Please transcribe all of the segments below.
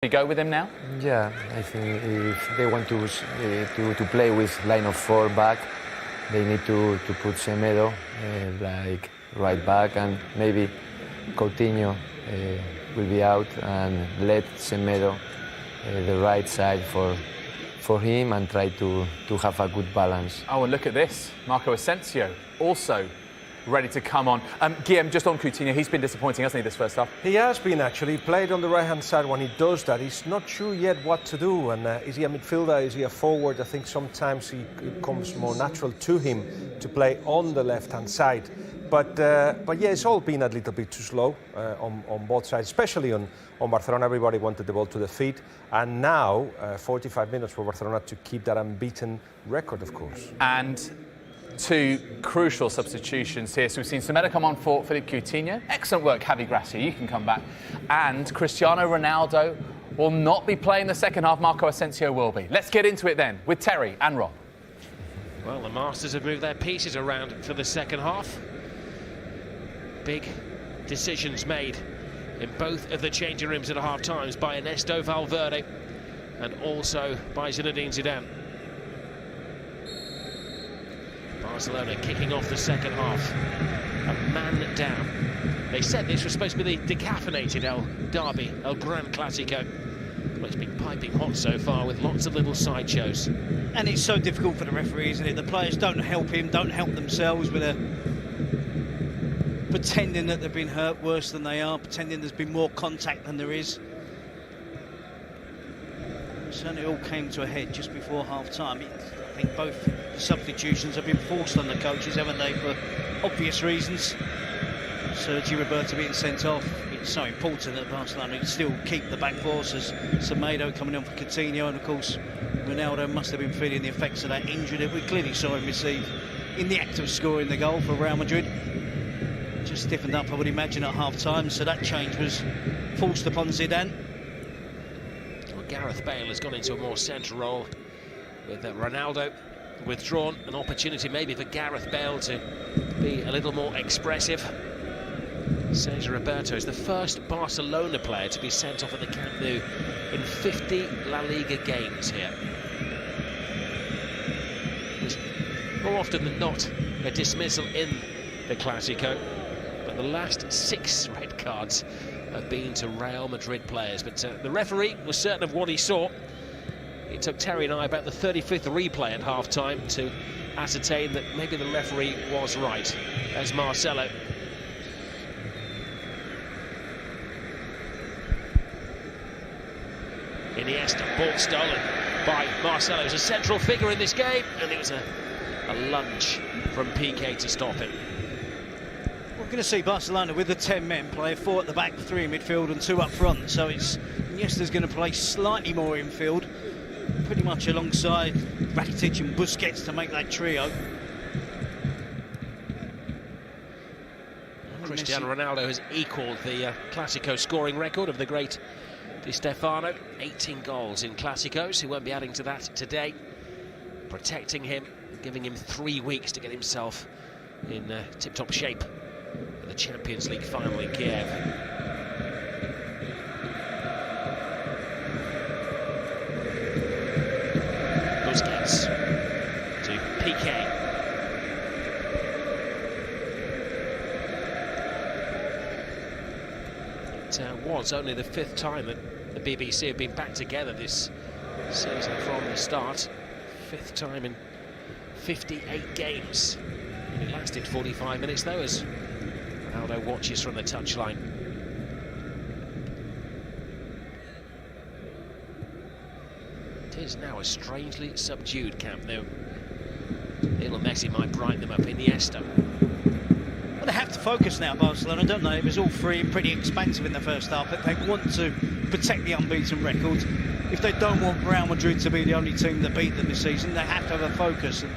go with him now? Yeah, I think if they want to play with line of 4 back, they need to put Semedo like right back, and maybe Coutinho will be out and let Semedo the right side for him and try to have a good balance. Oh, and look at this. Marco Asensio also ready to come on. Guillaume, just on Coutinho, he's been disappointing, hasn't he, this first half? He has been, actually. He played on the right-hand side. When he does that, he's not sure yet what to do. And is he a midfielder? Is he a forward? I think sometimes it comes more natural to him to play on the left-hand side. But yeah, it's all been a little bit too slow on both sides, especially on Barcelona. Everybody wanted the ball to the feet. And now, 45 minutes for Barcelona to keep that unbeaten record, of course. And 2 crucial substitutions here. So we've seen Semedo come on for Philippe Coutinho. Excellent work, Javi Gracia. You can come back. And Cristiano Ronaldo will not be playing the second half. Marco Asensio will be. Let's get into it then with Terry and Rob. Well, the Masters have moved their pieces around for the second half. Big decisions made in both of the changing rooms at half times by Ernesto Valverde and also by Zinedine Zidane. Barcelona kicking off the second half, a man down. They said this was supposed to be the decaffeinated El Derby, El Gran Clásico. Well, it's been piping hot so far with lots of little sideshows. And it's so difficult for the referee, isn't it? The players don't help him, don't help themselves with pretending that they've been hurt worse than they are, pretending there's been more contact than there is. Certainly it all came to a head just before half-time. I think both the substitutions have been forced on the coaches, haven't they, for obvious reasons. Sergi Roberto being sent off. It's so important that Barcelona still keep the back force, as Semedo coming on for Coutinho, and of course Ronaldo must have been feeling the effects of that injury that we clearly saw him receive in the act of scoring the goal for Real Madrid. Just stiffened up, I would imagine, at half-time, so that change was forced upon Zidane. Well, Gareth Bale has gone into a more central role with Ronaldo withdrawn. An opportunity maybe for Gareth Bale to be a little more expressive. Sergi Roberto is the first Barcelona player to be sent off at the Camp Nou in 50 La Liga games here. It's more often than not a dismissal in the Clásico, but the last 6 red cards have been to Real Madrid players. But the referee was certain of what he saw. It took Terry and I about the 35th replay at half-time to ascertain that maybe the referee was right. As Marcelo. Iniesta, ball stolen by Marcelo. He's a central figure in this game, and it was a lunge from Piqué to stop him. We're going to see Barcelona with the 10 men play 4 at the back, 3 in midfield and 2 up front. So it's Iniesta's going to play slightly more infield, pretty much alongside Rakitic and Busquets to make that trio. Cristiano Ronaldo has equalled the Clásico scoring record of the great Di Stefano. 18 goals in Clásicos. He won't be adding to that today. Protecting him, giving him 3 weeks to get himself in tip-top shape for the Champions League final in Kiev. Busquets to Piqué. It was only the 5th time that the BBC have been back together this season from the start. 5th time in 58 games. And it lasted 45 minutes though, as Ronaldo watches from the touchline. It is now a strangely subdued Camp Nou. Lionel Messi might brighten them up. Iniesta. Well, they have to focus now, Barcelona, don't they? It was all free and pretty expansive in the first half, but they want to protect the unbeaten record. If they don't want Real Madrid to be the only team that beat them this season, they have to have a focus and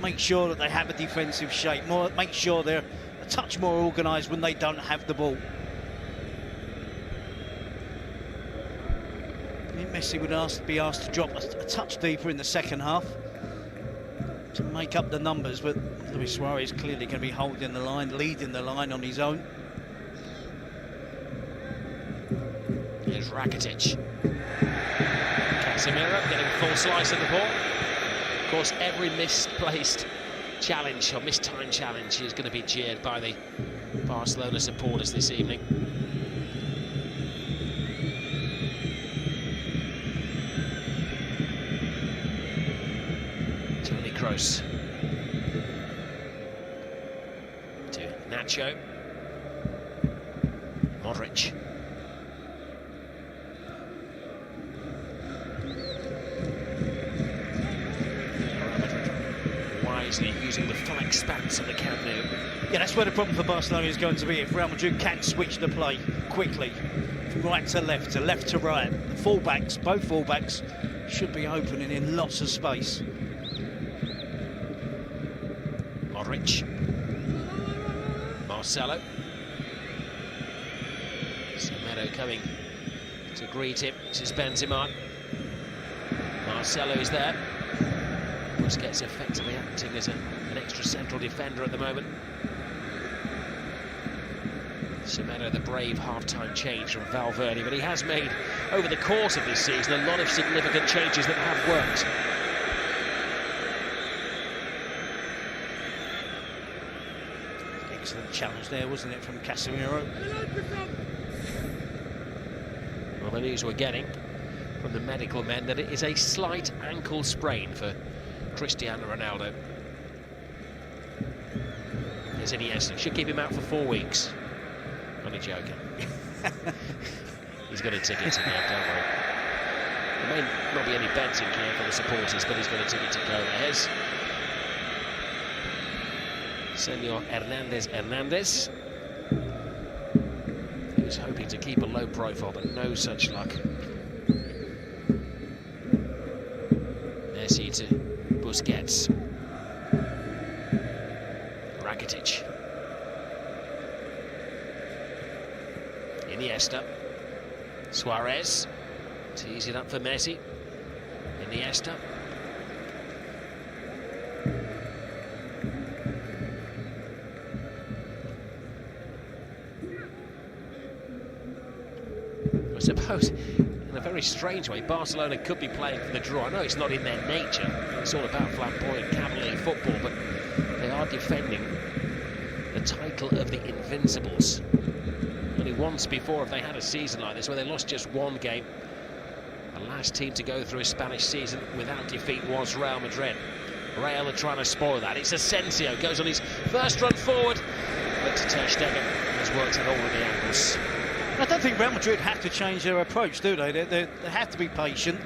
make sure that they have a defensive shape, make sure they're a touch more organised when they don't have the ball. I think Messi would be asked to drop a touch deeper in the second half to make up the numbers, but Luis Suarez clearly going to be holding the line, leading the line on his own. Here's Rakitic. a slice of the ball. Of course, every misplaced challenge or mistimed challenge is going to be jeered by the Barcelona supporters this evening. Toni Kroos to Nacho. Modric. Wisely using the full expanse of the Camp Nou. Yeah, that's where the problem for Barcelona is going to be. If Real Madrid can switch the play quickly, from right to left to right, the fullbacks, both fullbacks, should be opening in lots of space. Modric. Marcelo. Semedo coming to greet him. This is Benzema. Marcelo is there. Busquets effectively acting as an extra central defender at the moment. Semedo, the brave half-time change from Valverde, but he has made, over the course of this season, a lot of significant changes that have worked. Excellent challenge there, wasn't it, from Casemiro? Well, the news we're getting from the medical men that it is a slight ankle sprain for Cristiano Ronaldo. Here's Iniesta. Should keep him out for 4 weeks. Only joking. He's got a ticket to Kiev, don't worry. There may not be any beds in Kiev for the supporters, but he's got a ticket to go. There's Senor Hernandez. He was hoping to keep a low profile, but no such luck. Messi to Busquets. Rakitic. Iniesta. Suarez. Tees it up for Messi. Iniesta. I suppose, in a very strange way, Barcelona could be playing for the draw. I know it's not in their nature. It's all about flamboyant cavalier football, but they are defending the title of the Invincibles. Only once before have they had a season like this where they lost just one game. The last team to go through a Spanish season without defeat was Real Madrid. Real are trying to spoil that. It's Asensio, goes on his first run forward, but Ter Stegen has worked out all of the angles. I don't think Real Madrid have to change their approach, do they? They have to be patient.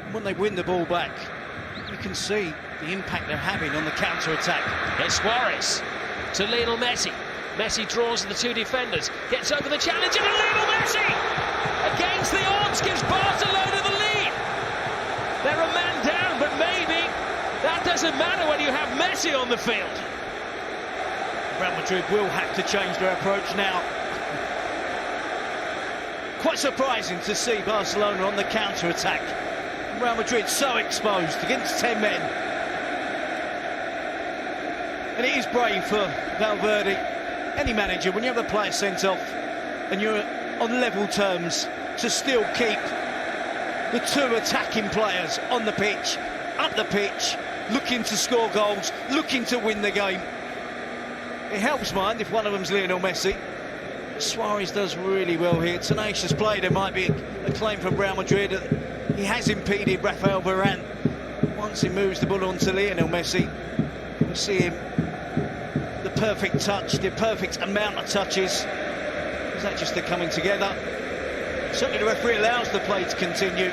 And when they win the ball back, you can see the impact they're having on the counter-attack. Here's Suarez to Lionel Messi. Messi draws the two defenders, gets over the challenge, and Lionel Messi, against the odds, gives Barcelona the lead. They're a man down, but maybe that doesn't matter when you have Messi on the field. Real Madrid will have to change their approach now. Quite surprising to see Barcelona on the counter-attack. Real Madrid so exposed against 10 men. And it is brave for Valverde, any manager, when you have a player sent off and you're on level terms, to still keep the two attacking players on the pitch, up the pitch, looking to score goals, looking to win the game. It helps, mind, if one of them's Lionel Messi. Suarez does really well here. Tenacious play. There might be a claim from Real Madrid that he has impeded Rafael Varane. Once he moves the ball on to Lionel Messi, we see him, the perfect touch, the perfect amount of touches. Is that just the coming together? Certainly the referee allows the play to continue.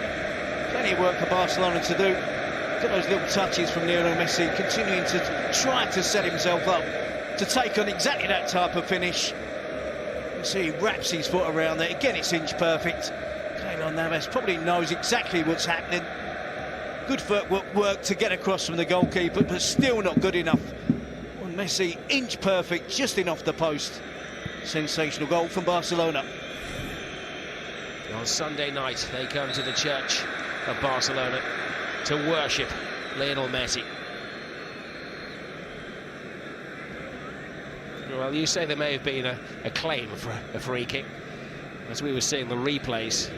Plenty of work for Barcelona to do. Look at those little touches from Lionel Messi, continuing to try to set himself up to take on exactly that type of finish. You see he wraps his foot around there. Again, it's inch perfect. Keylor Navas probably knows exactly what's happening. Good footwork to get across from the goalkeeper, but still not good enough. Well, Messi, inch perfect, just in off the post. Sensational goal from Barcelona. On Sunday night, they come to the church of Barcelona to worship Lionel Messi. Well, you say there may have been a claim for a free kick. As we were seeing the replays,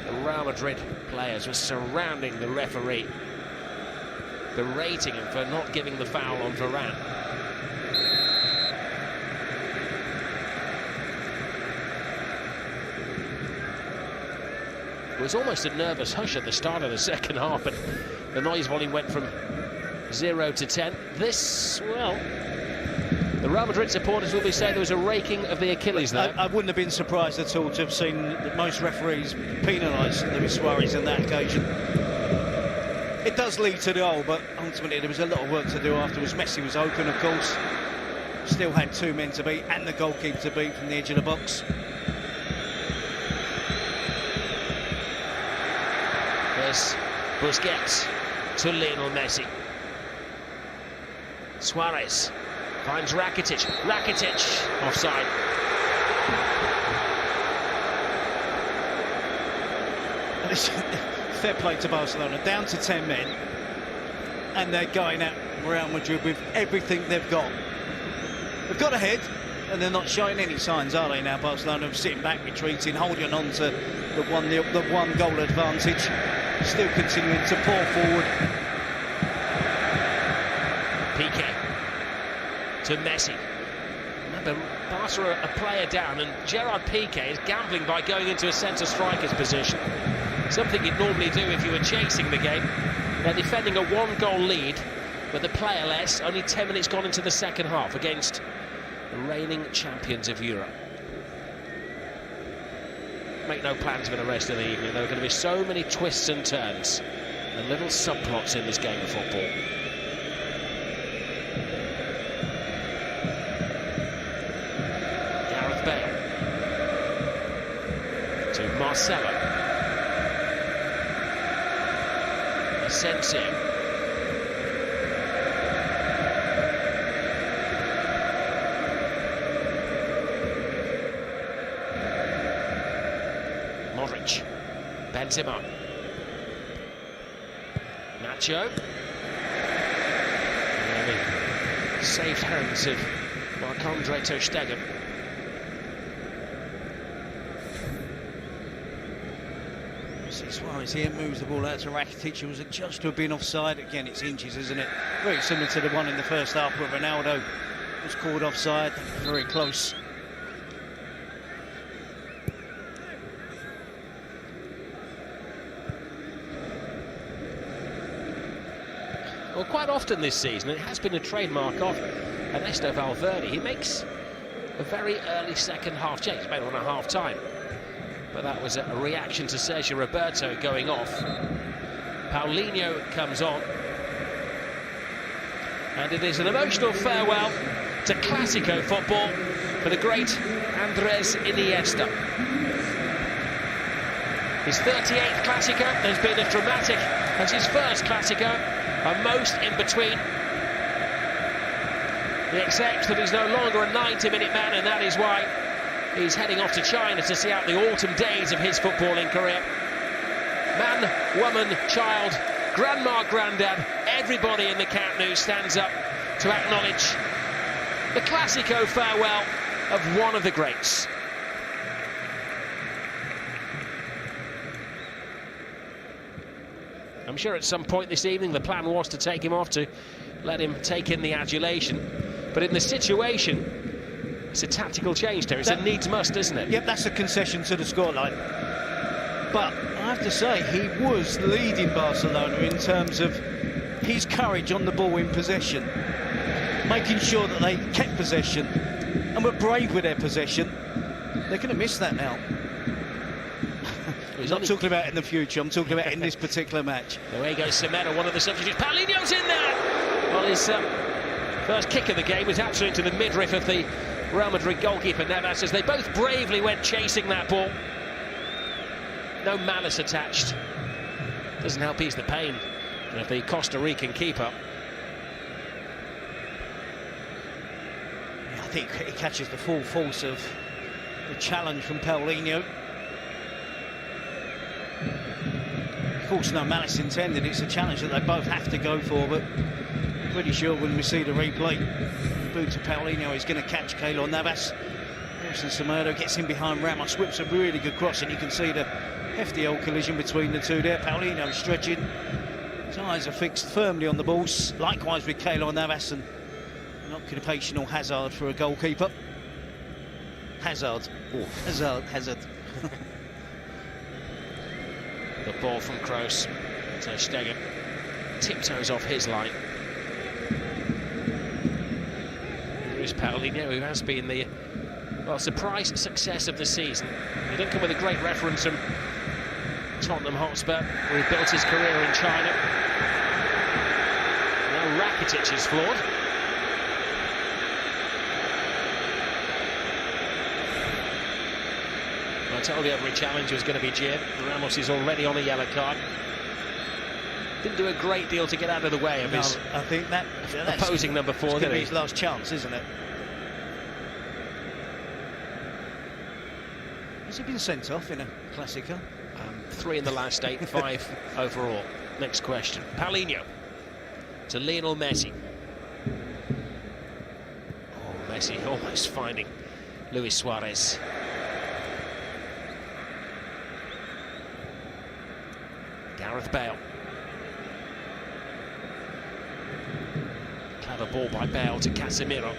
The Real Madrid players were surrounding the referee, berating him for not giving the foul on Varane. It was almost a nervous hush at the start of the second half, and the noise volume went from 0 to 10. This, well, the Real Madrid supporters will be saying there was a raking of the Achilles there. I wouldn't have been surprised at all to have seen that most referees penalise Luis Suarez on that occasion. It does lead to the goal, but ultimately there was a lot of work to do afterwards. Messi was open, of course. Still had 2 men to beat and the goalkeeper to beat from the edge of the box. There's Busquets to Lionel Messi. Suarez finds Rakitic. Rakitic offside. And it's fair play to Barcelona, down to 10 men, and they're going at Real Madrid with everything they've got. They've got ahead, and they're not showing any signs, are they now? Barcelona of sitting back, retreating, holding on to the one goal advantage, still continuing to pour forward. Piqué to Messi. Remember, Barca are a player down, and Gerard Piqué is gambling by going into a centre striker's position. Something you'd normally do if you were chasing the game. They're defending a 1-goal lead, but the player less. Only 10 minutes gone into the second half against the reigning champions of Europe. Make no plans for the rest of the evening. There are going to be so many twists and turns and little subplots in this game of football. Gareth Bale to Marcelo. Asensio. Modric. Benzema. Nacho. Safe hands of Marc-Andre ter Stegen. Suarez here moves the ball out to Rakitic, who was adjudged to have been offside. Again, it's inches, isn't it? Very similar to the one in the first half where Ronaldo was called offside. Very close. Well, quite often this season, it has been a trademark of Ernesto Valverde. He makes a very early second half change, made on a half time. But that was a reaction to Sergio Roberto going off. Paulinho comes on. And it is an emotional farewell to Clásico football for the great Andrés Iniesta. His 38th Clásico has been as dramatic as his first Clásico, and most in between. He accepts that he's no longer a 90-minute man, and that is why he's heading off to China to see out the autumn days of his footballing career. Man, woman, child, grandma, granddad, everybody in the Camp Nou stands up to acknowledge the Clásico farewell of one of the greats. I'm sure at some point this evening the plan was to take him off, to let him take in the adulation. But in the situation, it's a tactical change there. It's a needs-must, isn't it? Yep, that's a concession to the scoreline. But I have to say, he was leading Barcelona in terms of his courage on the ball in possession, making sure that they kept possession and were brave with their possession. They're going to miss that now. I'm not talking about in the future, I'm talking about in this particular match. Away goes Semedo, one of the substitutes. Paulinho's in there! Well, his first kick of the game was absolutely into the midriff of the Real Madrid goalkeeper Navas, as they both bravely went chasing that ball. No malice attached. Doesn't help ease the pain of the Costa Rican keeper. Yeah, I think he catches the full force of the challenge from Paulinho. Of course, no malice intended. It's a challenge that they both have to go for, but I'm pretty sure when we see the replay, the boot to Paulinho is going to catch Keylor Navas. Semedo gets in behind Ramos, whips a really good cross, and you can see the Hefty old collision between the two there. Paulinho stretching. His eyes are fixed firmly on the balls. Likewise with Keylor Navas, and an occupational hazard for a goalkeeper. Hazard. Oh, hazard. The ball from Kroos. Ter Stegen tiptoes off his line. Here's Paulinho, who has been the surprise success of the season. He didn't come with a great reference from Tottenham Hotspur, where he built his career in China. Now Rakitic is flawed. I told you every challenge was going to be jeered. Ramos is already on a yellow card. Didn't do a great deal to get out of the way of his I think that's opposing number 4. It's going to be his last chance, isn't it? Has he been sent off in a Clasico? 3 in the last 8, 5 overall. Next question. Paulinho to Lionel Messi. Oh, Messi almost finding Luis Suarez. Gareth Bale. Clever ball by Bale to Casemiro.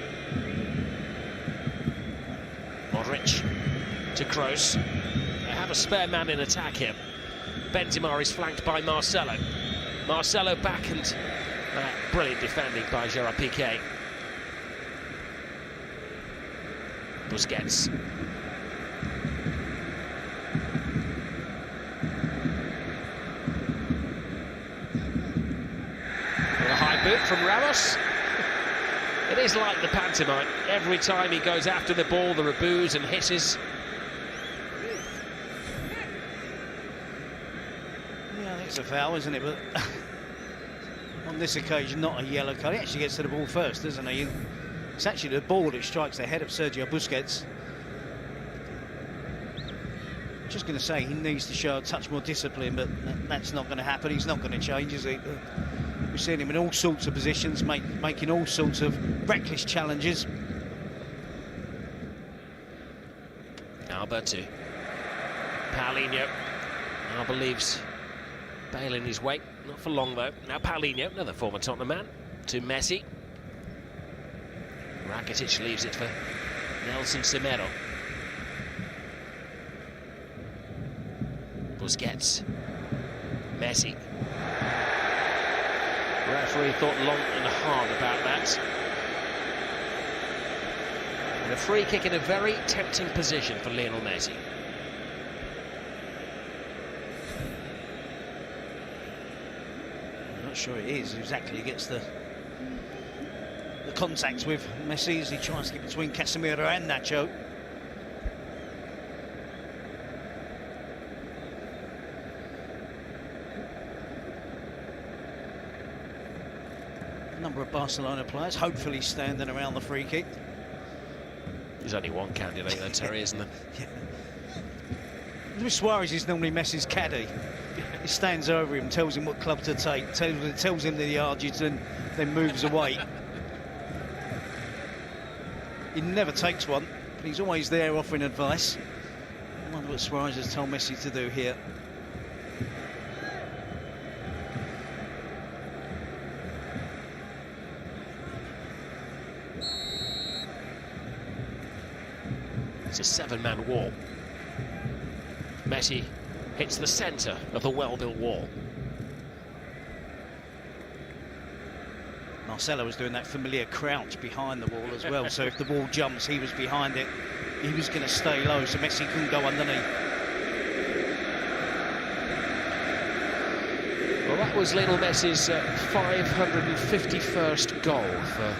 Modric to Kroos. They have a spare man in attack here. Benzema is flanked by Marcelo. Marcelo back, and brilliant defending by Gerard Piqué. Busquets. A high boot from Ramos. It is like the pantomime. Every time he goes after the ball, there are boos and hisses. Yeah, it's a foul, isn't it? But on this occasion, not a yellow card. He actually gets to the ball first, doesn't he? It's actually the ball that strikes the head of Sergio Busquets. Just going to say he needs to show a touch more discipline, but that's not going to happen. He's not going to change, is he? We've seen him in all sorts of positions, making all sorts of reckless challenges. Alba to Paulinho. Alba leaves Bale in his wake. Not for long, though. Now Paulinho, another former Tottenham man, to Messi. Rakitic leaves it for Nelson Semedo. Busquets. Messi. The referee thought long and hard about that. And a free kick in a very tempting position for Lionel Messi. I'm not sure it is exactly. He gets the contact with Messi as he tries to get between Casemiro and Nacho. A number of Barcelona players hopefully standing around the free kick. There's only one candidate there, Terry, isn't there? Yeah. Luis Suarez is normally Messi's caddy. He stands over him, tells him what club to take, tells him the yardage, and then moves away. He never takes one, but he's always there offering advice. I wonder what Suarez has told Messi to do here. It's a 7-man wall. Messi hits the centre of the well-built wall. Marcelo was doing that familiar crouch behind the wall as well, so if the wall jumps, he was behind it. He was going to stay low, so Messi couldn't go underneath. Well, that was Lionel Messi's 551st goal for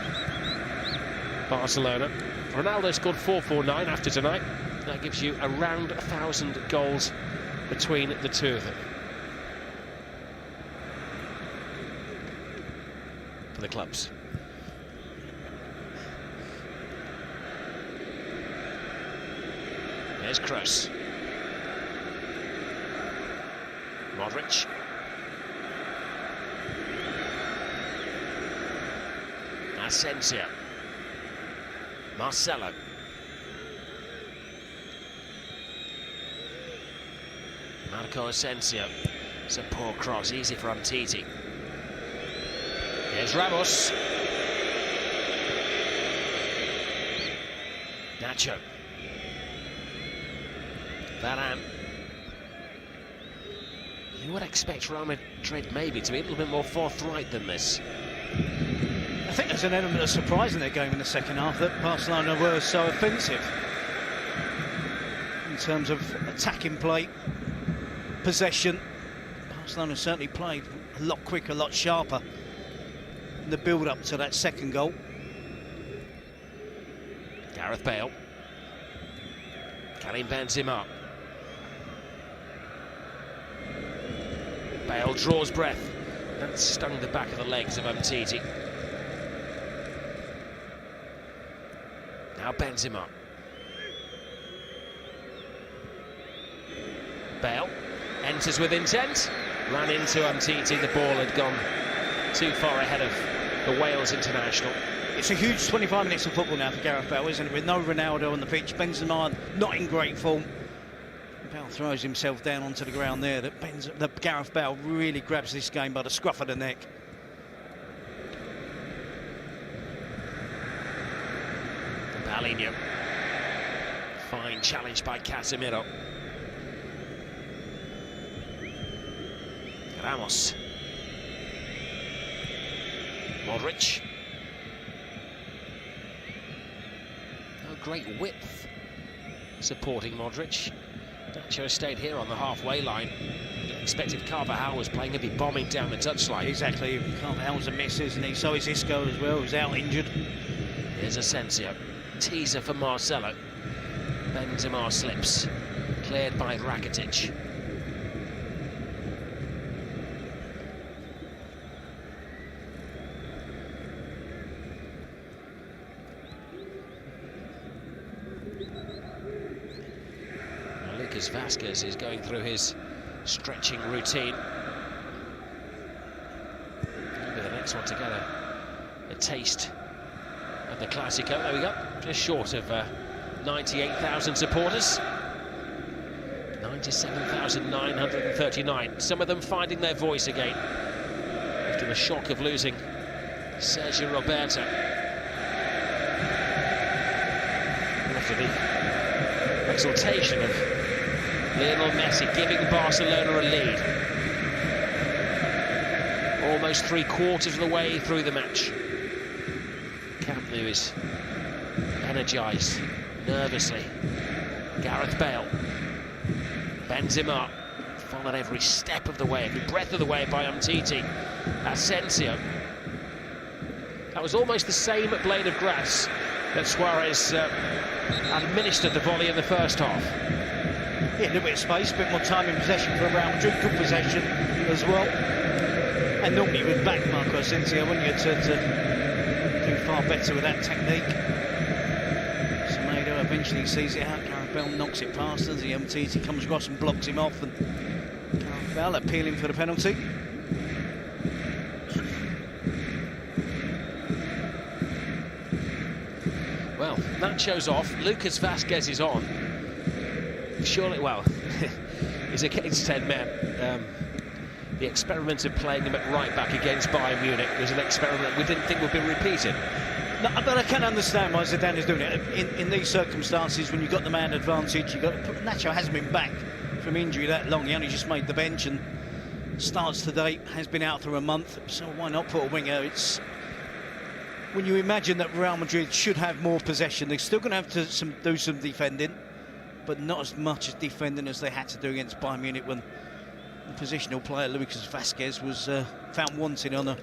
Barcelona. Ronaldo scored 449 after tonight. That gives you around 1,000 goals between the two of them. For the clubs. There's Kroos. Modric. Asensio. Marcelo. Marco Asensio. It's a poor cross, easy for Umtiti. Here's Ramos. Nacho. Varane. You would expect Real Madrid maybe to be a little bit more forthright than this. I think there's an element of surprise in their game in the second half that Barcelona were so offensive in terms of attacking play, possession. Barcelona certainly played a lot quicker, a lot sharper in the build-up to that second goal. Gareth Bale. Karim Benzema. Bale draws breath. That stung the back of the legs of Umtiti. Now Benzema. Bale enters with intent. Ran into Umtiti. The ball had gone too far ahead of the Wales international. It's a huge 25 minutes of football now for Gareth Bale, isn't it? With no Ronaldo on the pitch, Benzema not in great form. Bale throws himself down onto the ground there. That Gareth Bale really grabs this game by the scruff of the neck. Paulinho. Fine challenge by Casemiro. Ramos. Modric. No great width supporting Modric. Nacho stayed here on the halfway line. Expected Carvajal was playing, he'd be bombing down the touchline. Exactly, Carvajal's a miss, isn't he? So is Isco as well, who's out injured. Here's Asensio. Teaser for Marcelo. Benzema slips. Cleared by Rakitic. Lucas Vazquez is going through his stretching routine. Maybe the next one together. A taste of the Clásico. There we go. Just short of 98,000 supporters. 97,939. Some of them finding their voice again after the shock of losing Sergio Roberto. And after the exultation of Lionel Messi giving Barcelona a lead. Almost 3/4 of the way through the match. Camp Nou is energised, nervously. Gareth Bale. Benzema, followed every step of the way, every breath of the way by Umtiti. Asensio. That was almost the same blade of grass that Suarez administered the volley in the first half. Yeah, a little bit of space, a bit more time in possession for Real Madrid, good possession as well. And normally you would back Marco Asensio, wouldn't you, to do far better with that technique. Semedo eventually sees it out, Gareth Bale knocks it past us, the Umtiti comes across and blocks him off, and Gareth Bale appealing for the penalty. Well, Nacho's off, Lucas Vazquez is on. Surely, well, he's against 10 men. The experiment of playing him at right back against Bayern Munich was an experiment we didn't think would be repeated. No, but I can understand why Zidane is doing it. In these circumstances, when you've got the man advantage, Nacho hasn't been back from injury that long. He only just made the bench and starts today, has been out for a month. So why not put a winger? It's when you imagine that Real Madrid should have more possession, they're still going to have to do some defending, but not as much as defending as they had to do against Bayern Munich when the positional player Lucas Vazquez was found wanting on a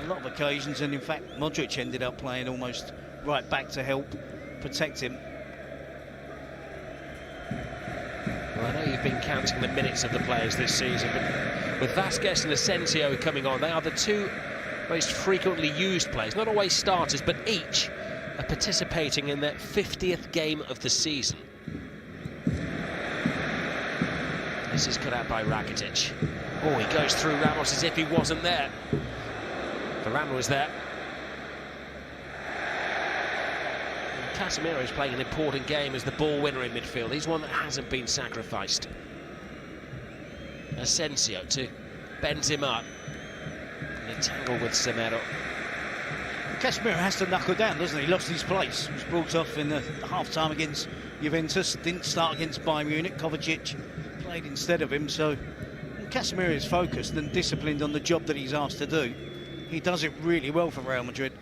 lot of occasions, and in fact Modric ended up playing almost right back to help protect him. Well, I know you've been counting the minutes of the players this season, but with Vazquez and Asensio coming on, they are the two most frequently used players, not always starters, but each are participating in their 50th game of the season. This is cut out by Rakitic. Oh, he goes through Ramos as if he wasn't there. Varane was there. And Casemiro is playing an important game as the ball winner in midfield. He's one that hasn't been sacrificed. Asensio to Benzema. In a tangle with Semedo. Casemiro has to knuckle down, doesn't he? He lost his place. He was brought off in the half-time against Juventus. Didn't start against Bayern Munich. Kovacic played instead of him. So when Casemiro is focused and disciplined on the job that he's asked to do, he does it really well for Real Madrid.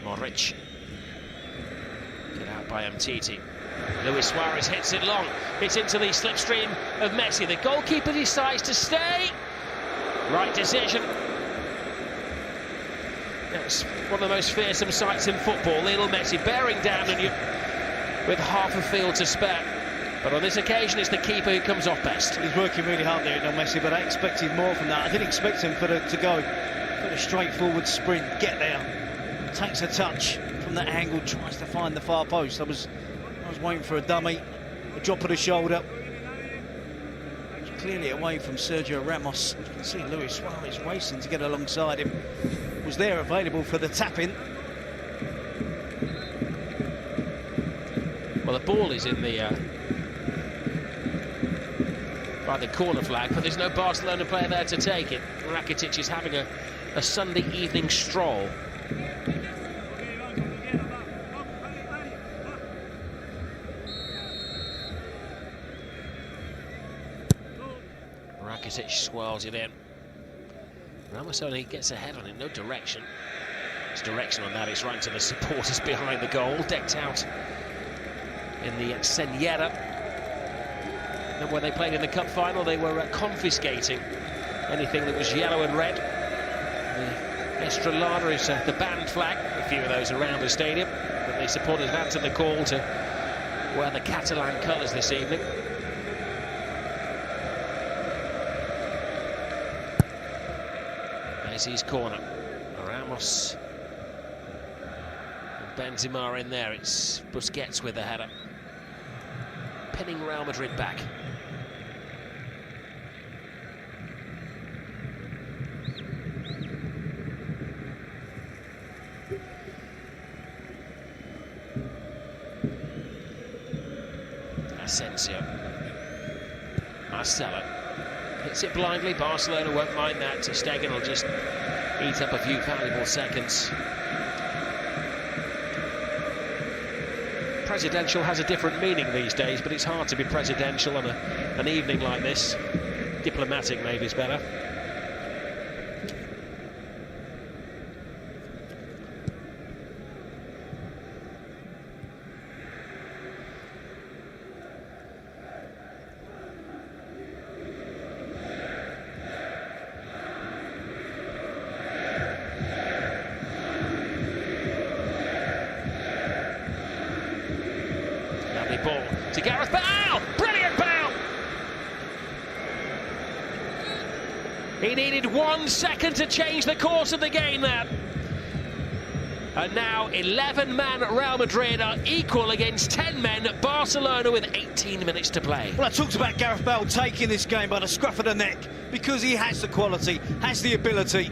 Modric. Get out by Umtiti. Luis Suarez hits it long. It's into the slipstream of Messi. The goalkeeper decides to stay. Right decision. That's one of the most fearsome sights in football. Lionel Messi bearing down on you with half a field to spare. But on this occasion, it's the keeper who comes off best. He's working really hard there, Lionel Messi, but I expected more from that. I didn't expect him to go for a straightforward sprint, get there, takes a touch from that angle, tries to find the far post. I was waiting for a dummy, a drop of the shoulder. Clearly away from Sergio Ramos. You can see Luis Suarez racing to get alongside him. Was there available for the tap-in. Well, the ball is in the by the corner flag, but there's no Barcelona player there to take it. Rakitic is having a Sunday evening stroll. Rakitic swirls it in. Ramos only gets ahead on it, no direction. His direction on that is right to the supporters behind the goal, decked out in the Senyera. And when they played in the cup final, they were confiscating anything that was yellow and red. The Estrelada is the band flag, a few of those around the stadium, but the supporters have answered the call to wear the Catalan colours this evening. Messi's corner. Ramos and Benzema in there. It's Busquets with the header, pinning Real Madrid back. Asensio. Marcelo. Hits it blindly. Barcelona won't mind that. Stegen will just eat up a few valuable seconds. Presidential has a different meaning these days, but it's hard to be presidential on an evening like this. Diplomatic maybe is better. Ball to Gareth Bale! Brilliant Bale! He needed 1 second to change the course of the game there. And now 11-man Real Madrid are equal against 10 men Barcelona with 18 minutes to play. Well, I talked about Gareth Bale taking this game by the scruff of the neck because he has the quality, has the ability.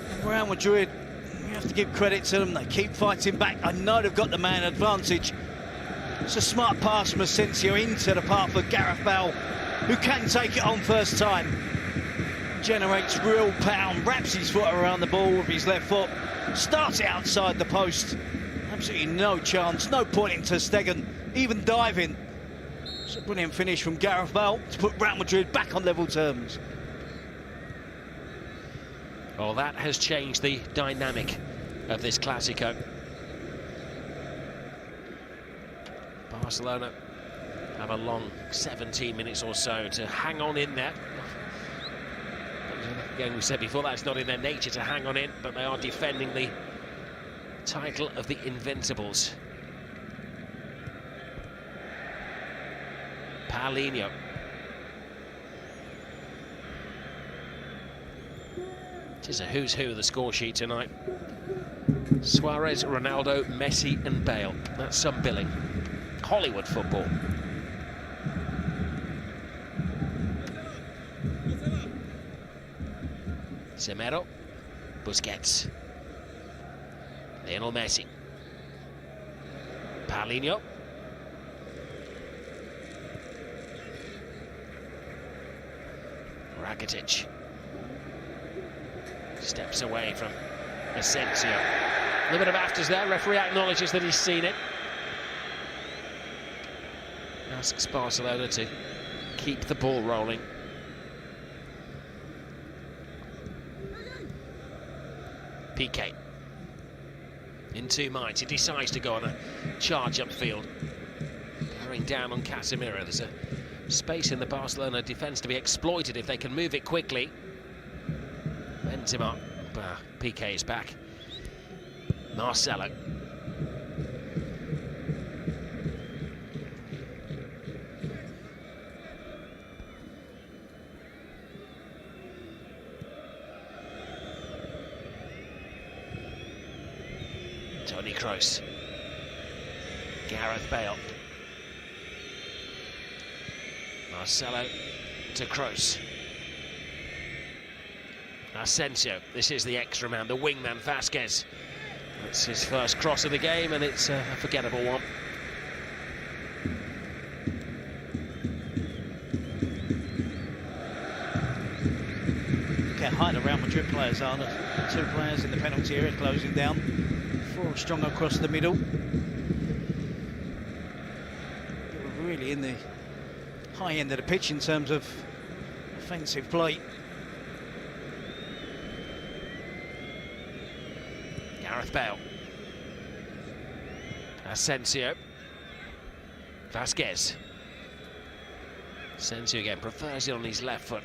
And Real Madrid, you have to give credit to them. They keep fighting back. I know they've got the man advantage. It's a smart pass from Asensio into the path of Gareth Bale, who can take it on first time. Generates real power, wraps his foot around the ball with his left foot, starts it outside the post. Absolutely no chance, no pointing to Stegen, even diving. It's a brilliant finish from Gareth Bale to put Real Madrid back on level terms. Well, that has changed the dynamic of this Clásico. Barcelona have a long 17 minutes or so to hang on in there. Again, we said before, that's not in their nature to hang on in, but they are defending the title of the Invincibles. Paulinho. It is a who's who of the score sheet tonight. Suarez, Ronaldo, Messi and Bale. That's some billing. Hollywood football. Semedo, Busquets, Lionel Messi, Paulinho, Rakitic. Steps away from Asensio. A little bit of afters there. Referee acknowledges that he's seen it. Asks Barcelona to keep the ball rolling. Piqué. In two minds, he decides to go on a charge upfield. Bearing down on Casemiro. There's a space in the Barcelona defence to be exploited if they can move it quickly. Benzema. Piqué is back. Marcelo. Toni Kroos. Gareth Bale. Marcelo to Kroos. Asensio. This is the extra man, the wingman Vasquez. It's his first cross of the game, and it's a forgettable one. Look how high the Real Madrid players are. The two players in the penalty area closing down. Four strong across the middle. They were really in the high end of the pitch in terms of offensive play. Gareth Bale. Asensio. Vasquez. Asensio again prefers it on his left foot.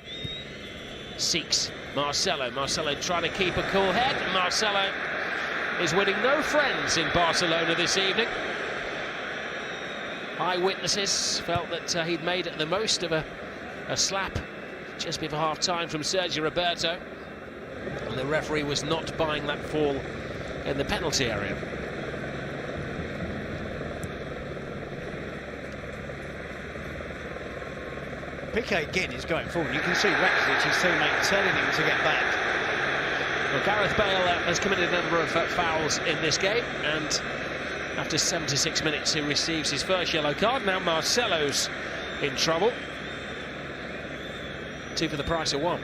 Seeks Marcelo. Marcelo trying to keep a cool head. Marcelo is winning no friends in Barcelona this evening. Eyewitnesses felt that he'd made the most of a slap just before half-time from Sergio Roberto. And the referee was not buying that fall in the penalty area. Piqué again is going forward. You can see Rakitic, his teammate, telling him to get back. Well, Gareth Bale has committed a number of fouls in this game, and after 76 minutes he receives his first yellow card. Now Marcelo's in trouble. Two for the price of one.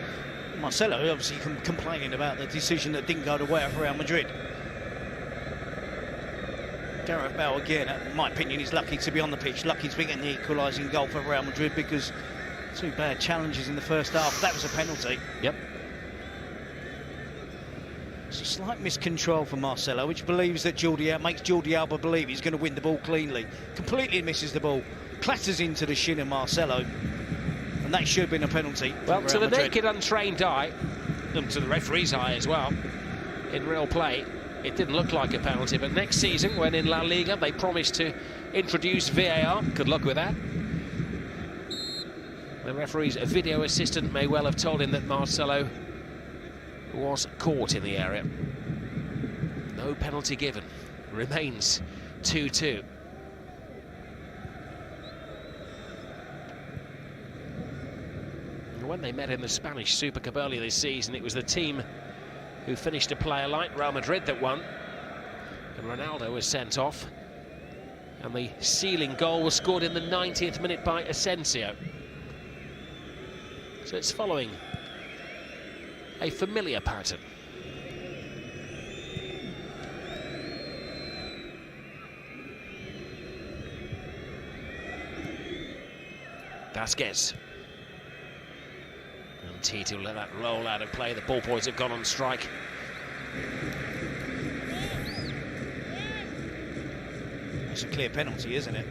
Marcelo obviously complaining about the decision that didn't go the way of Real Madrid. Gareth Bale again, in my opinion, is lucky to be on the pitch, lucky to be getting the equalising goal for Real Madrid, because two bad challenges in the first half. That was a penalty. Yep. It's a slight miscontrol for Marcelo, which believes that makes Jordi Alba believe he's going to win the ball cleanly. Completely misses the ball, clatters into the shin of Marcelo, and that should have been a penalty. Well, to the naked, untrained eye, and to the referee's eye as well, in real play, it didn't look like a penalty. But next season, when in La Liga, they promised to introduce VAR. Good luck with that. The referee's video assistant may well have told him that Marcelo was caught in the area. No penalty given. Remains 2-2. When they met in the Spanish Super Cup earlier this season, it was the team who finished a player like Real Madrid that won, and Ronaldo was sent off, and the sealing goal was scored in the 90th minute by Asensio. So it's following a familiar pattern. Vasquez. And Titi will let that roll out of play. The ball boys have gone on strike. It's a clear penalty, isn't it?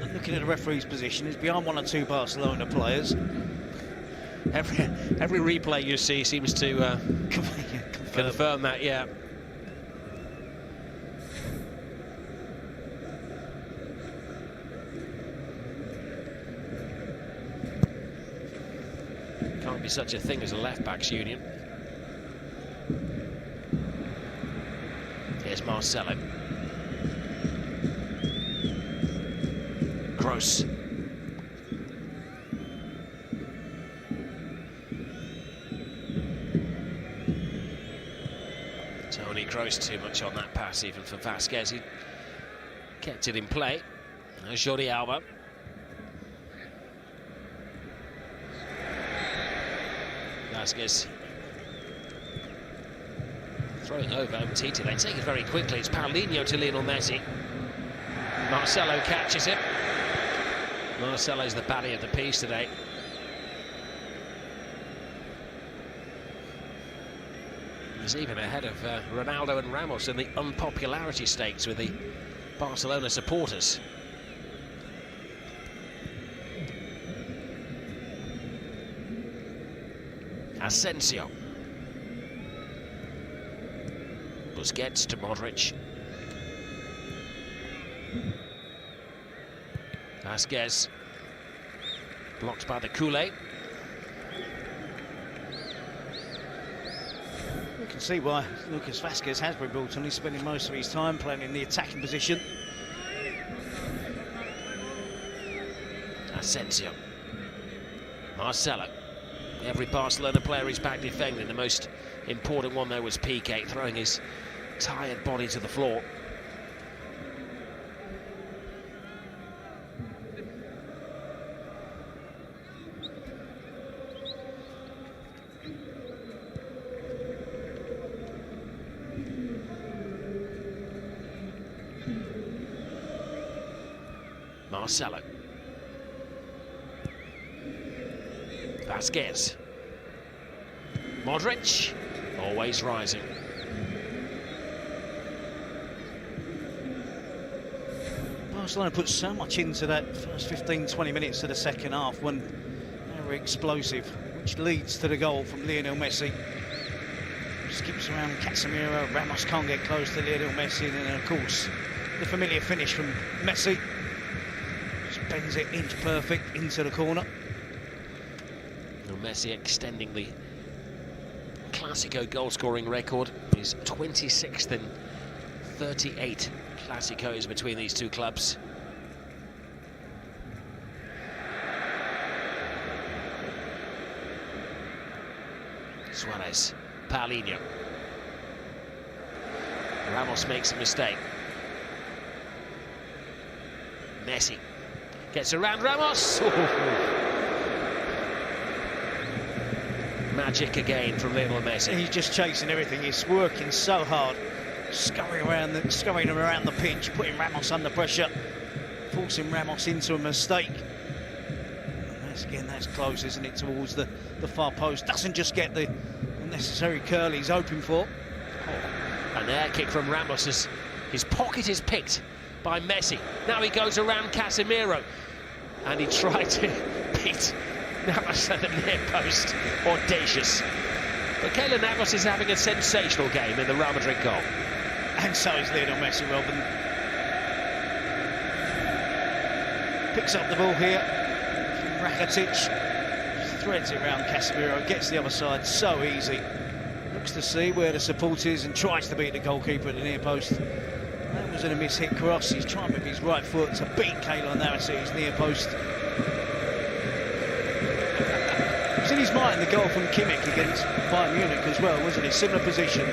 And looking at the referee's position, he's behind one or two Barcelona players. Every replay you see seems to confirm that, yeah. Can't be such a thing as a left-backs union. Here's Marcelo. Kroos. Toni Kroos too much on that pass, even for Vasquez. He kept it in play. There's Jordi Alba. Vasquez. Throwing over Titi. They take it very quickly. It's Paulinho to Lionel Messi. Marcelo catches it. Marcelo's the baddie of the piece today. He's even ahead of Ronaldo and Ramos in the unpopularity stakes with the Barcelona supporters. Asensio. Busquets to Modric. Vasquez. Blocked by the Kool-Aid. You can see why Lucas Vasquez has been brought on. He's spending most of his time playing in the attacking position. Asensio. Marcelo. Every Barcelona player is back defending. The most important one there was Piqué, throwing his tired body to the floor. Marcelo. Vasquez. Modric, always rising. Barcelona put so much into that first 15-20 minutes of the second half when they were explosive, which leads to the goal from Lionel Messi. Skips around Casemiro, Ramos can't get close to Lionel Messi, and then of course the familiar finish from Messi. Just bends it inch perfect into the corner. Messi extending the Clasico goal-scoring record. He's 26th in 38 Clásicos between these two clubs. Suarez, Paulinho. Ramos makes a mistake. Messi gets around Ramos. Magic again from Lionel Messi. He's just chasing everything. He's working so hard, scurrying around the pitch, putting Ramos under pressure, forcing Ramos into a mistake. And that's close, isn't it, towards the far post. Doesn't just get the necessary curl he's hoping for. An air kick from Ramos as his pocket is picked by Messi. Now he goes around Casemiro, and he tried to beat Navas at the near post. Audacious. But Keylor Navas is having a sensational game in the Real Madrid goal. And so is Lionel Messi, Robin. Picks up the ball here from Rakitic. Threads it around Casemiro, gets the other side so easy. Looks to see where the support is and tries to beat the goalkeeper at the near post. That was a miss-hit cross. He's trying with his right foot to beat Keylor Navas at his near post. It was in his mind, the goal from Kimmich against Bayern Munich as well, wasn't it? Similar position.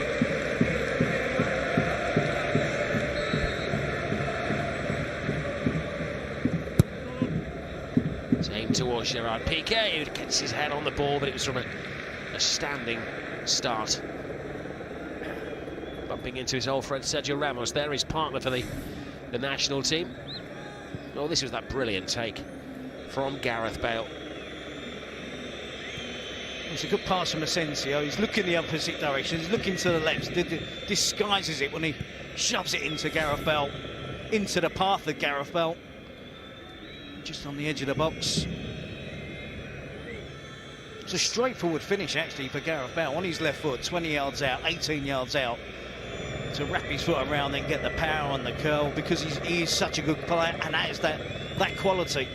It's aimed towards Gerard Piqué, who gets his head on the ball, but it was from a standing start. Bumping into his old friend Sergio Ramos there, his partner for the national team. Oh, this was that brilliant take from Gareth Bale. It's a good pass from Asensio. He's looking the opposite direction. He's looking to the left. Disguises it when he shoves it into Gareth Bale, into the path of Gareth Bale. Just on the edge of the box. It's a straightforward finish, actually, for Gareth Bale. On his left foot, 20 yards out, 18 yards out. To wrap his foot around, then get the power on the curl, because he is such a good player, and that is that quality.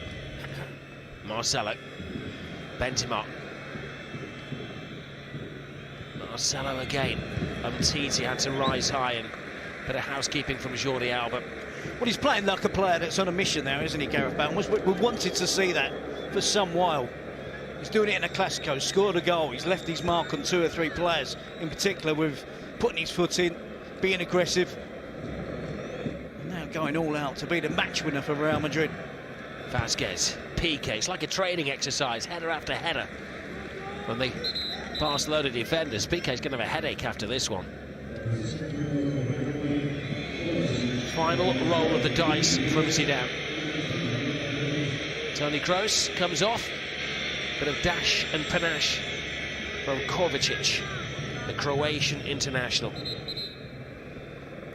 Marcelo. Benzema. Marcelo again. Titi had to rise high, and a bit of housekeeping from Jordi Alba. Well, he's playing like a player that's on a mission now, isn't he, Gareth Bale? We wanted to see that for some while. He's doing it in a Clasico, scored a goal. He's left his mark on 2 or 3 players, in particular with putting his foot in, being aggressive. And now going all out to be the match winner for Real Madrid. Vasquez, Piqué, it's like a training exercise, header after header. From the Barcelona defenders. Piqué's going to have a headache after this one. Final roll of the dice from Zidane. Toni Kroos comes off. Bit of dash and panache from Kovacic, the Croatian international.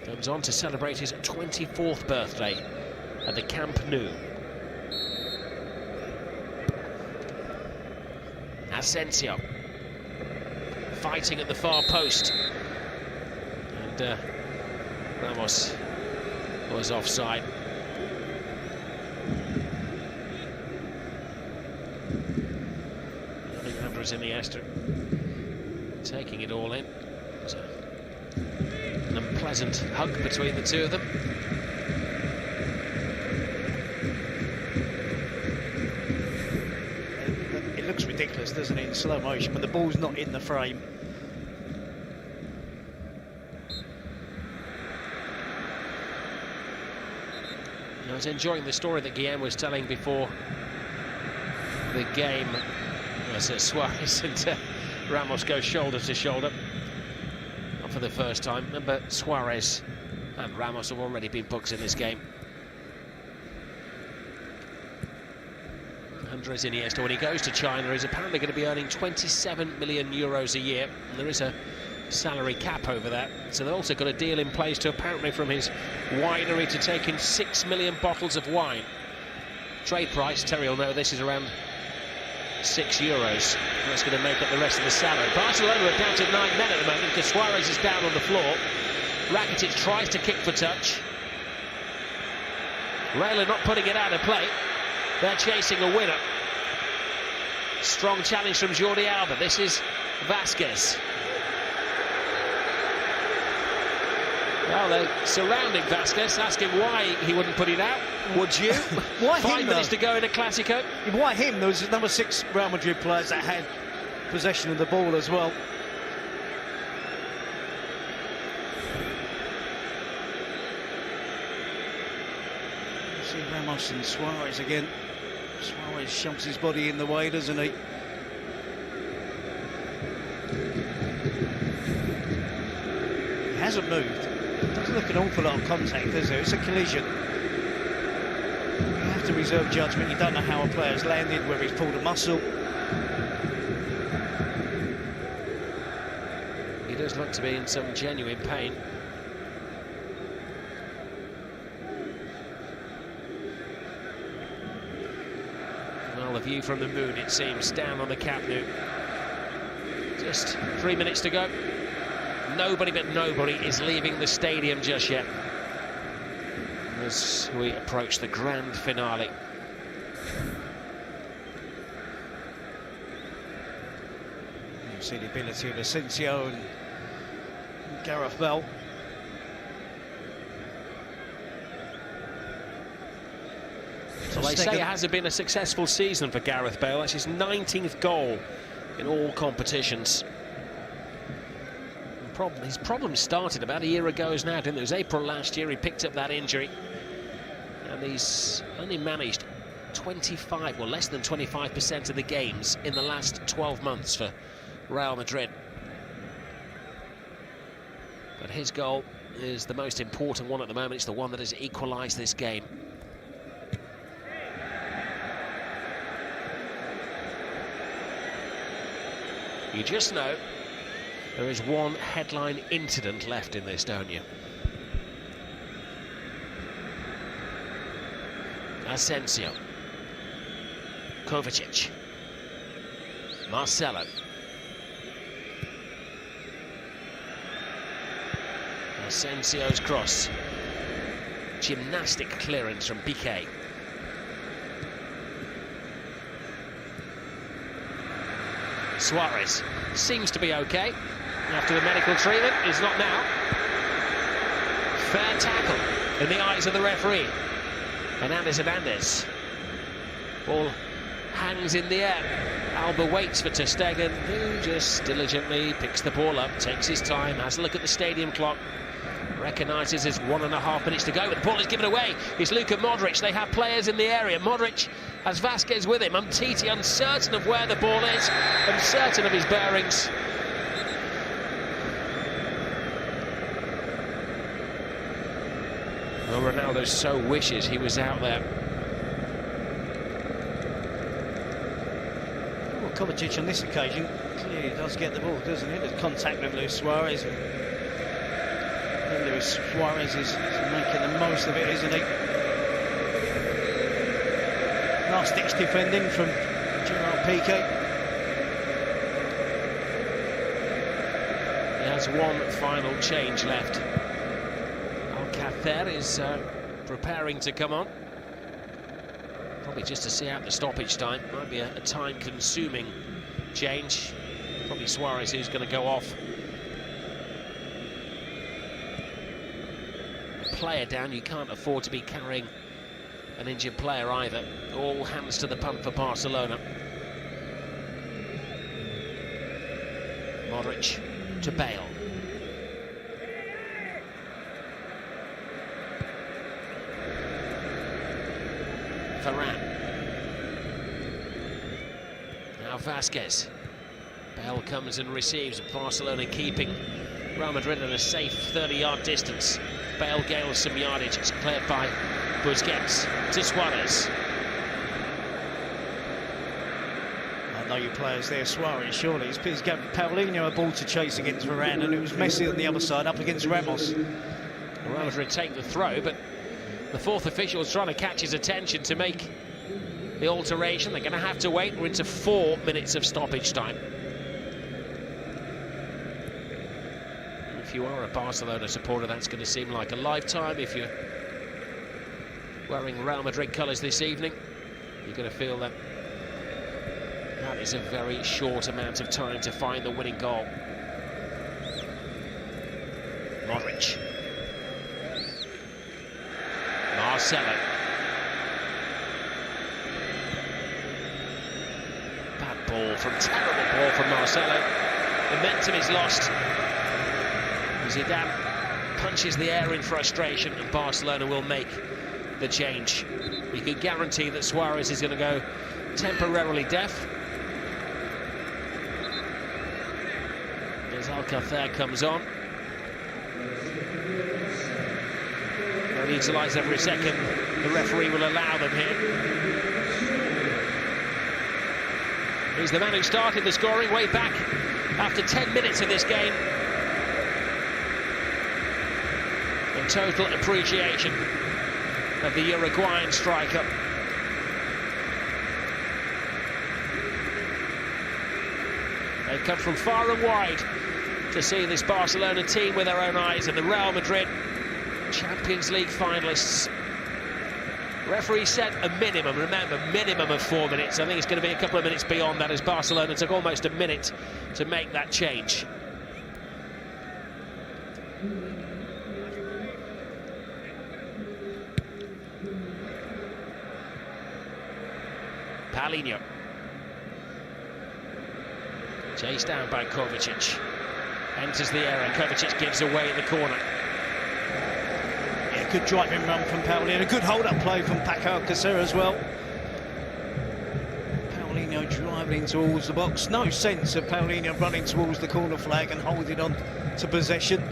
Comes on to celebrate his 24th birthday at the Camp Nou. Asensio fighting at the far post, and Ramos was offside. I think Andres Iniesta taking it all in. It's an unpleasant hug between the two of them. It looks ridiculous, doesn't it, in slow motion, but the ball's not in the frame. I was enjoying the story that Guillaume was telling before the game as Suarez and Ramos go shoulder to shoulder. Not for the first time. Remember, Suarez and Ramos have already been booked in this game. Andres Iniesta, when he goes to China, is apparently going to be earning 27 million euros a year. And there is a salary cap over that, so they've also got a deal in place to apparently from his winery to take in 6 million bottles of wine. Trade price, Terry will know this, is around €6. That's going to make up the rest of the salary. Barcelona are down to 9 men at the moment because Suarez is down on the floor. Rakitic tries to kick for touch. Real are not putting it out of play. They're chasing a winner. Strong challenge from Jordi Alba. This is Vasquez. Well, they're surrounding Vasquez, asking why he wouldn't put it out. Would you? Why 5 him, minutes though? to go in a Clásico. Why him? There was number 6 Real Madrid players that had possession of the ball as well. See Ramos and Suarez again. Suarez shoves his body in the way, doesn't he? He hasn't moved. Doesn't look an awful lot of contact, does there? It's a collision. You have to reserve judgment. You don't know how a player's landed, whether he's pulled a muscle. He does look to be in some genuine pain. Well, the view from the moon, it seems, down on the Camp Nou. Just 3 minutes to go. Nobody but nobody is leaving the stadium just yet as we approach the grand finale. You see the ability of Asensio and Gareth Bale. Well, they say it hasn't been a successful season for Gareth Bale. That's his 19th goal in all competitions. His problem started about a year ago now, didn't it? It was April last year he picked up that injury. And he's only managed 25, well, less than 25% of the games in the last 12 months for Real Madrid. But his goal is the most important one at the moment. It's the one that has equalised this game. You just know there is one headline incident left in this, don't you? Asensio. Kovacic. Marcelo. Asensio's cross. Gymnastic clearance from Piqué. Suarez seems to be okay after the medical treatment. He's not now. Fair tackle in the eyes of the referee. Hernandez. Ball hangs in the air. Alba waits for ter Stegen, who just diligently picks the ball up, takes his time, has a look at the stadium clock, recognises there's 1.5 minutes to go, but the ball is given away. It's Luka Modric. They have players in the area. Modric Has Vasquez with him. Umtiti uncertain of where the ball is, uncertain of his bearings. Well, Ronaldo so wishes he was out there. Well, Kovacic on this occasion clearly does get the ball, doesn't he? The contact with Luis Suarez. And Luis Suarez is making the most of it, isn't he? Last-ditch defending from Gerard Piqué. He has one final change left. Alcacer is preparing to come on. Probably just to see out the stoppage time. Might be a time-consuming change. Probably Suarez who's going to go off. A player down, you can't afford to be carrying an injured player either. All hands to the pump for Barcelona. Modric to Bale. Varane. Now Vasquez. Bale comes and receives. Barcelona keeping Real Madrid at a safe 30-yard distance. Bale gains some yardage. It's cleared by Busquets to Suarez. I know your players there, Suarez, surely. He's given Paulinho a ball to chase against Varane, and it was Messi on the other side up against Ramos. Real Madrid take the throw, but the fourth official is trying to catch his attention to make the alteration. They're going to have to wait. We're into 4 minutes of stoppage time. If you are a Barcelona supporter, that's going to seem like a lifetime. If you're wearing Real Madrid colours this evening, you're going to feel that that is a very short amount of time to find the winning goal. Modric. Marcelo. Bad ball terrible ball from Marcelo. Momentum is lost. Zidane punches the air in frustration, and Barcelona will make the change. You can guarantee that Suarez is going to go temporarily deaf. As Alcacer comes on. They'll utilise every second the referee will allow them here. He's the man who started the scoring way back after 10 minutes of this game. In total appreciation of the Uruguayan striker. They've come from far and wide to see this Barcelona team with their own eyes, and the Real Madrid Champions League finalists. Referee said a minimum, remember, minimum of 4 minutes. I think it's going to be a couple of minutes beyond that, as Barcelona took almost a minute to make that change. Paulinho. Chased down by Kovacic. Enters the area. Kovacic gives away the corner. Yeah, good driving run from Paulinho. A good hold-up play from Paco Alcacer as well. Paulinho driving towards the box. No sense of Paulinho running towards the corner flag and holding on to possession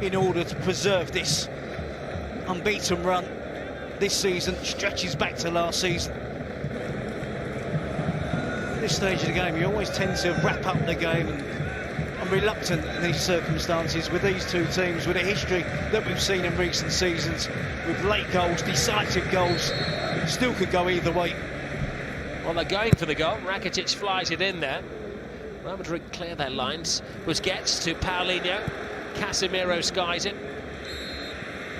in order to preserve this unbeaten run this season. Stretches back to last season. This stage of the game, you always tend to wrap up the game, and I'm reluctant in these circumstances with these two teams, with a history that we've seen in recent seasons, with late goals, decisive goals, still could go either way. Well, they're going for the goal. Rakitic flies it in there. Real Madrid clear their lines. Busquets to Paulinho. Casemiro skies it.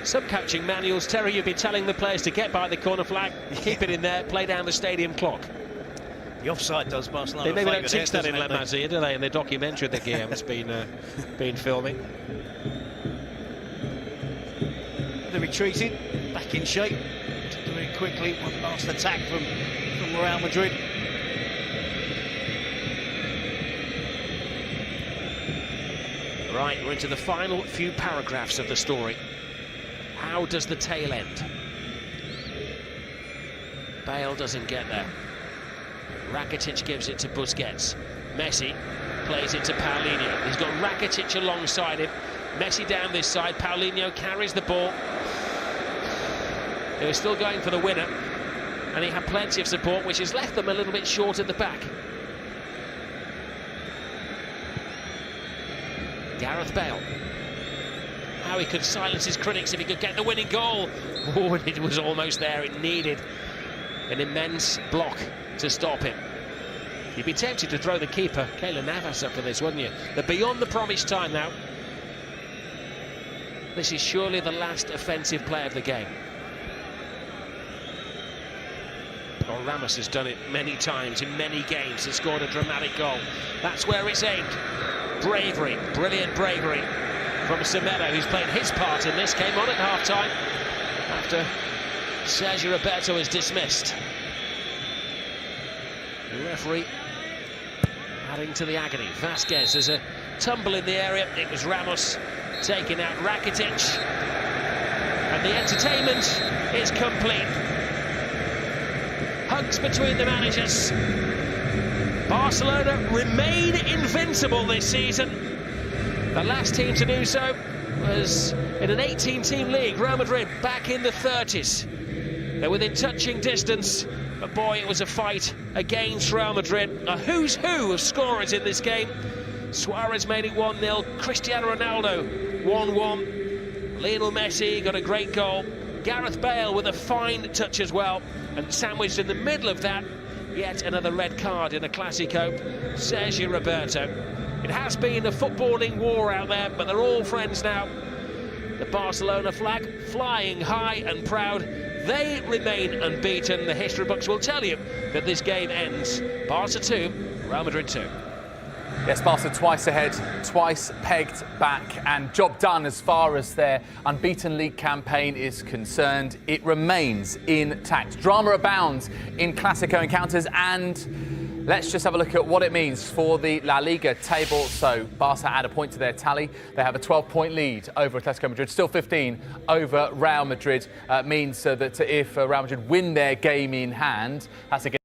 Some coaching manuals, Terry, you've been telling the players to get by the corner flag, keep it in there, play down the stadium clock. The offside does Barcelona. They maybe don't teach that in La Masia, do they? In the documentary the GM's been filming. They're retreating, back in shape. Doing quickly, one last attack from Real Madrid. Right, we're into the final few paragraphs of the story. How does the tale end? Bale doesn't get there. Rakitic gives it to Busquets. Messi plays it to Paulinho. He's got Rakitic alongside him. Messi down this side. Paulinho carries the ball. They were still going for the winner, and he had plenty of support, which has left them a little bit short at the back. Gareth Bale. How he could silence his critics if he could get the winning goal. Oh, it was almost there. It needed an immense block to stop him. You'd be tempted to throw the keeper, Keylor Navas, up for this, wouldn't you? They're beyond the promised time now. This is surely the last offensive play of the game. Well, Ramos has done it many times in many games and scored a dramatic goal. That's where it's aimed. Bravery, brilliant bravery from Semedo, who's played his part in this. Came on at half-time after Sergio Roberto is dismissed. The referee adding to the agony. Vasquez, there's a tumble in the area. It was Ramos taking out Rakitic. And the entertainment is complete. Hugs between the managers. Barcelona remain invincible this season. The last team to do so was in an 18-team league, Real Madrid, back in the 30s. They're within touching distance, but boy, it was a fight against Real Madrid. A who's who of scorers in this game. Suarez made it 1-0, Cristiano Ronaldo 1-1. Lionel Messi got a great goal. Gareth Bale with a fine touch as well. And sandwiched in the middle of that, yet another red card in a Clásico, Sergio Roberto. It has been a footballing war out there, but they're all friends now. The Barcelona flag flying high and proud. They remain unbeaten. The history books will tell you that this game ends Barca 2, Real Madrid 2. Yes, Barca twice ahead, twice pegged back, and job done as far as their unbeaten league campaign is concerned. It remains intact. Drama abounds in Clásico encounters, and let's just have a look at what it means for the La Liga table. So Barca add a point to their tally. They have a 12-point lead over Atletico Madrid, still 15 over Real Madrid. Means that if Real Madrid win their game in hand, that's against